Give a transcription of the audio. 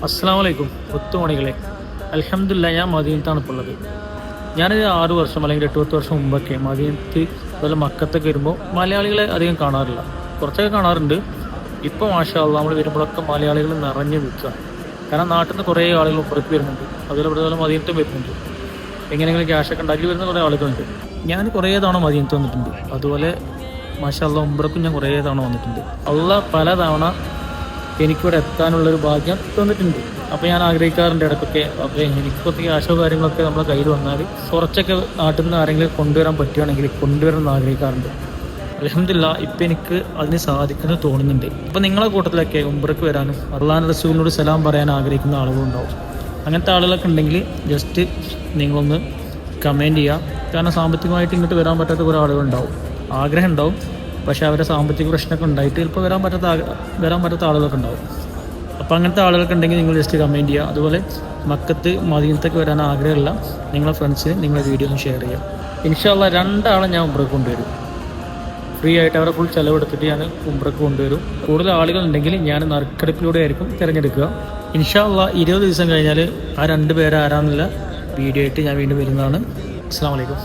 അസ്സലാമു അലൈക്കും ഒത്തുമണികളെ. അൽഹംദുലില്ലാ, ഞാൻ മദീനത്താണ് ഇപ്പോൾ ഉള്ളത്. ഞാനൊരു 6 വർഷം അല്ലെങ്കിൽ 8-10 വർഷം മുമ്പൊക്കെ മദീനത്ത് അതുപോലെ മക്കത്തൊക്കെ വരുമ്പോൾ മലയാളികളെ അധികം കാണാറില്ല, കുറച്ചൊക്കെ കാണാറുണ്ട്. ഇപ്പോൾ മാഷാ അല്ലാഹ് നമ്മൾ വരുമ്പോഴൊക്കെ മലയാളികൾ നിറഞ്ഞു നിൽക്കുക. കാരണം നാട്ടിൽ നിന്ന് കുറേ ആളുകൾ പുറത്ത് വരുന്നുണ്ട്, അതുപോലെ മദീനത്തും വരുന്നുണ്ട്. എങ്ങനെയെങ്കിലും ക്യാഷൊക്കെ ഉണ്ടാക്കി വരുന്ന കുറേ ആളുകളുണ്ട്. ഞാൻ കുറേ തവണ മദീനത്ത് വന്നിട്ടുണ്ട്. അതുപോലെ മാഷാ അല്ലാഹ് ഉംറക്കും ഞാൻ കുറേ തവണ വന്നിട്ടുണ്ട്. അല്ലാഹ് പല തവണ എനിക്കിവിടെ എത്താനുള്ളൊരു ഭാഗ്യം തന്നിട്ടുണ്ട്. അപ്പോൾ ഞാൻ ആഗ്രഹിക്കാറുണ്ട് ഇടയ്ക്കൊക്കെ, അപ്പോൾ എനിക്കൊക്കെ ക്യാഷോ കാര്യങ്ങളൊക്കെ നമ്മുടെ കയ്യിൽ വന്നാൽ കുറച്ചൊക്കെ നാട്ടിൽ നിന്ന് ആരെങ്കിലും കൊണ്ടുവരാൻ പറ്റുകയാണെങ്കിൽ കൊണ്ടുവരണം എന്ന് ആഗ്രഹിക്കാറുണ്ട്. അൽഹംദുലില്ലാഹ് ഇപ്പം എനിക്ക് അതിന് സാധിക്കുന്നത് തോന്നുന്നുണ്ട്. അപ്പോൾ നിങ്ങളെ കൂട്ടത്തിലൊക്കെ ഉംറയ്ക്ക് വരാനും അള്ളാഹുവിൻ്റെ റസൂലിനോട് സലാം പറയാൻ ആഗ്രഹിക്കുന്ന ആളുകളുണ്ടാവും. അങ്ങനത്തെ ആളുകളൊക്കെ ഉണ്ടെങ്കിൽ ജസ്റ്റ് നിങ്ങളൊന്ന് കമൻറ്റ് ചെയ്യുക. കാരണം സാമ്പത്തികമായിട്ട് ഇങ്ങോട്ട് വരാൻ പറ്റാത്ത കുറേ ആളുകളുണ്ടാവും, ആഗ്രഹം ഉണ്ടാവും, പക്ഷേ അവരുടെ സാമ്പത്തിക പ്രശ്നമൊക്കെ ഉണ്ടായിട്ട് ചിലപ്പോൾ വരാൻ പറ്റാത്ത ആളുകളൊക്കെ ഉണ്ടാവും. അപ്പോൾ അങ്ങനത്തെ ആളുകളൊക്കെ ഉണ്ടെങ്കിൽ നിങ്ങൾ ജസ്റ്റ് കമൻറ്റ് ചെയ്യുക. അതുപോലെ മക്കത്ത് മദീനത്തൊക്കെ വരാൻ ആഗ്രഹമില്ല നിങ്ങളെ ഫ്രണ്ട്സിന് നിങ്ങളെ വീഡിയോ ഒന്ന് ഷെയർ ചെയ്യുക. ഇൻഷാ അല്ലാഹ് 2 ആളെ ഞാൻ ഉംറയ്ക്ക് കൊണ്ടുവരും. ഫ്രീ ആയിട്ട് അവരെ ഫുൾ ചിലവെടുത്തിട്ട് ഞാൻ ഉംറയ്ക്ക് കൊണ്ടുവരും. കൂടുതൽ ആളുകൾ ഉണ്ടെങ്കിൽ ഞാൻ നറുക്കെടുപ്പിലൂടെ ആയിരിക്കും തിരഞ്ഞെടുക്കുക. ഇൻഷാ അല്ലാഹ് 20 ദിവസം കഴിഞ്ഞാൽ ആ 2 പേര് ആരാന്നുള്ള വീഡിയോ ആയിട്ട് ഞാൻ വീണ്ടും വരുന്നതാണ്. അസ്സലാമു അലൈക്കും.